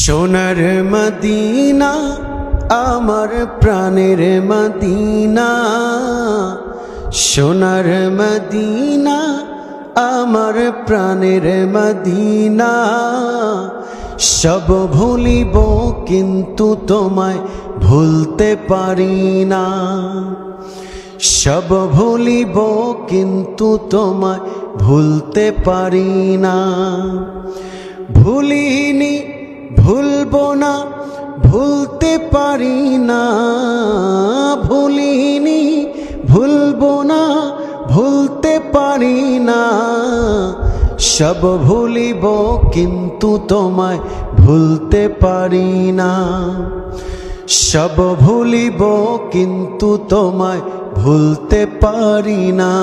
সোনার মদিনা আমার প্রাণের মদিনা, সোনার মদিনা আমার প্রাণের মদিনা। সব ভুলিব কিন্তু তোমায় ভুলতে পারি না, সব ভুলিব কিন্তু তোমায় ভুলতে পারি না। ভুলিনি ভুলবো না ভুলতে পারি না, ভুলিনি ভুলবো না ভুলতে পারি না। সব ভুলিব কিন্তু তোমায় ভুলতে পারি না, সব ভুলিব কিন্তু তোমায় ভুলতে পারি না।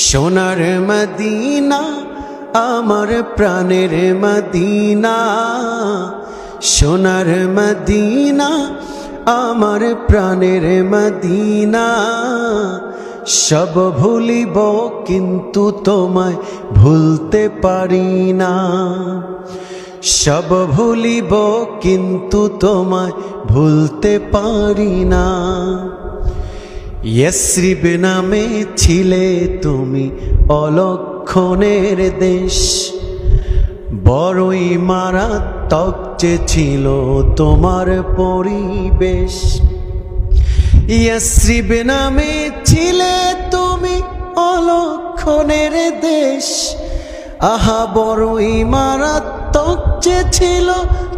সোনার মদিনা আমার প্রাণের মদিনা, সোনার মদিনা আমার প্রাণের মদিনা। সব ভুলিব কিন্তু তোমায় ভুলতে পারি না, সব ভুলিব কিন্তু তোমায় ভুলতে পারি না। ইয়াসরিব নামে ছিলে তুমি অলক্ষণের দেশ, বড়ই মারাত্মক যে ছিল তোমার পরিবেশ। ইয়াসরিব নামে ছিলে তুমি অলক্ষণের দেশ, আহা বড়ই মারাত্মক যে ছিল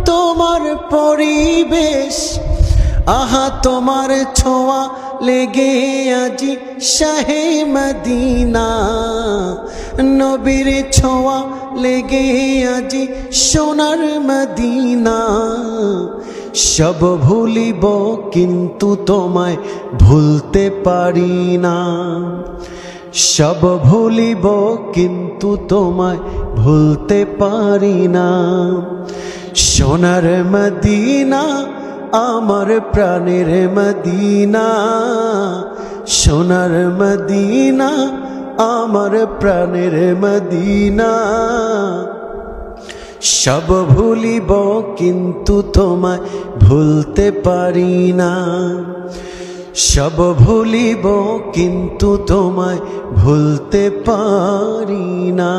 তোমার পরিবেশ। আহা তোমার ছোঁয়া লেগে আজি শাহে মদিনা, নবীর ছোঁয়া লেগে আজি সোনার মদিনা। সব ভুলিব কিন্তু তোমায় ভুলতে পারি না, সব ভুলিব কিন্তু তোমায় ভুলতে পারি না। সোনার মদিনা আমার প্রাণের মদিনা, সোনার মদিনা আমার প্রাণের মদিনা। সব ভুলিব কিন্তু তোমায় ভুলতে পারি না, সব ভুলিব কিন্তু তোমায় ভুলতে পারি না।